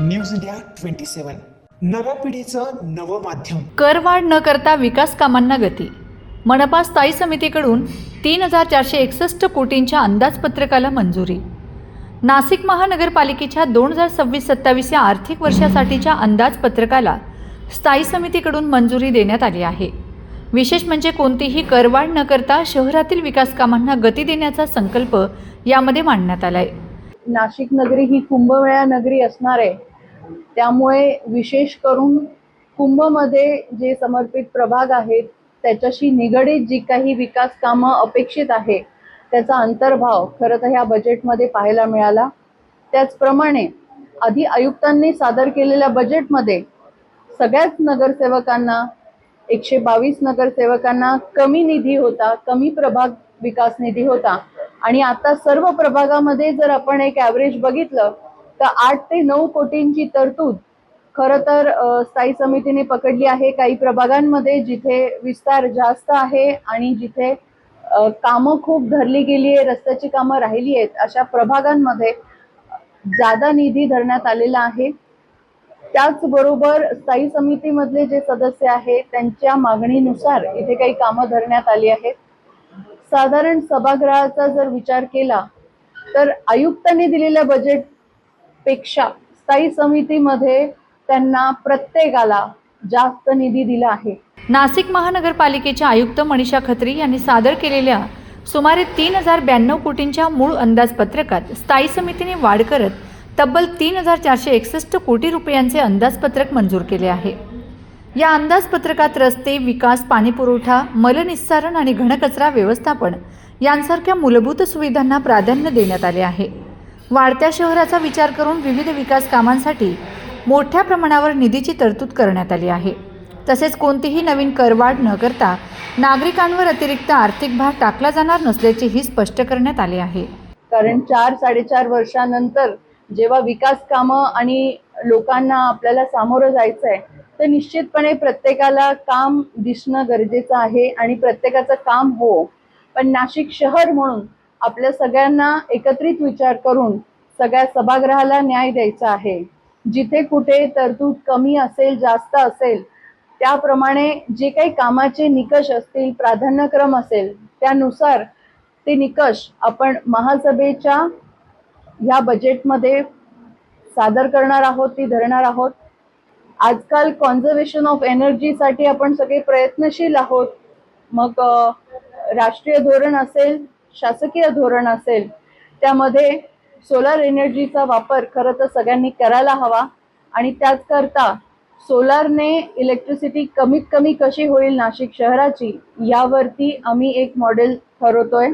News India 27 नव्या पिढीचं नवं माध्यम। करवाढ न करता विकास कामांना गती। मनपा स्थायी समितीकडून 3461 कोटींच्या अंदाजपत्रकाला मंजुरी। नाशिक महानगरपालिकेच्या 2026-27 या आर्थिक वर्षासाठीच्या अंदाजपत्रकाला स्थायी समितीकडून मंजुरी देण्यात आली आहे। विशेष म्हणजे कोणतीही करवाढ न करता शहरातील विकास कामांना गती देण्याचा संकल्प यामध्ये मांडण्यात आला आहे। नाशिक नगरी ही कुंभमेळा नगरी असणार आहे, त्यामुळे विशेष करून कुंभमध्ये जे समर्पित प्रभाग आहेत त्याच्याशी निगडीत जी काही विकास कामं अपेक्षित आहे त्याचा अंतर्भाव खरं तर ह्या बजेटमध्ये पाहायला मिळाला। त्याचप्रमाणे आधी आयुक्तांनी सादर केलेल्या बजेटमध्ये सगळ्याच नगरसेवकांना 122 नगरसेवकांना कमी निधी होता, कमी प्रभाग विकास निधी होता आणि आता सर्व प्रभागामध्ये जर आपण एक ॲव्हरेज बघितलं तर 8 ते 9 कोटींची तरतूद खरं तर स्थायी समितीने पकडली आहे। काही प्रभागांमध्ये जिथे विस्तार जास्त आहे आणि जिथे कामं खूप धरली गेली आहे, रस्त्याची कामं राहिली आहेत, अशा प्रभागांमध्ये जादा निधी धरण्यात आलेला आहे। त्याचबरोबर स्थायी समितीमधले जे सदस्य आहेत त्यांच्या मागणीनुसार इथे काही कामं धरण्यात आली आहेत। साधारण सभागृहाचा जर विचार केला तर आयुक्तांनी दिलेल्या बजेटपेक्षा स्थायी समितीमध्ये त्यांना प्रत्येकाला जास्त निधी दिला आहे। नाशिक महानगरपालिकेच्या आयुक्त मनीषा खत्री यांनी सादर केलेल्या सुमारे 3092 कोटींच्या मूळ अंदाजपत्रकात स्थायी समितीने वाढ करत तब्बल 3461 कोटी रुपयांचे अंदाजपत्रक मंजूर केले आहे। या अंदाजपत्रकात रस्ते, विकास, पाणीपुरवठा, मलनिस्सारण आणि घनकचरा व्यवस्थापन यांसारख्या मूलभूत सुविधांना प्राधान्य देण्यात आले आहे। वाढत्या शहराचा विचार करून विविध विकास कामांसाठी मोठ्या प्रमाणावर निधीची तरतूद करण्यात आली आहे। तसेच कोणतीही नवीन करवाढ न करता नागरिकांवर अतिरिक्त आर्थिक भार टाकला जाणार नसल्याचेही स्पष्ट करण्यात आले आहे। कारण 4-4.5 वर्षानंतर जेव्हा विकास कामं आणि लोकांना आपल्याला सामोरं जायचं आहे तर निश्चितपणे प्रत्येकाला काम दिसणं गरजेचं आहे आणि प्रत्येकाचं काम हो, पण नाशिक शहर म्हणून आपल्या सगळ्यांना एकत्रित विचार करून सगळ्या सभागृहाला न्याय द्यायचा आहे। जिथे कुठे तरतूद कमी असेल, जास्त असेल, त्याप्रमाणे जे काही कामाचे निकष असतील, प्राधान्यक्रम असेल, त्यानुसार ते निकष आपण महासभेच्या ह्या बजेटमध्ये सादर करणार आहोत, ती धरणार आहोत। आजकाल कॉन्झर्वेशन ऑफ एनर्जीसाठी आपण सगळे प्रयत्नशील आहोत। मग राष्ट्रीय धोरण असेल, शासकीय धोरण असेल, त्यामध्ये सोलार एनर्जीचा वापर खरं तर सगळ्यांनी करायला हवा आणि त्याचकरता सोलारने इलेक्ट्रिसिटी कमीत कमी कशी होईल नाशिक शहराची यावरती आम्ही एक मॉडेल ठरवतोय।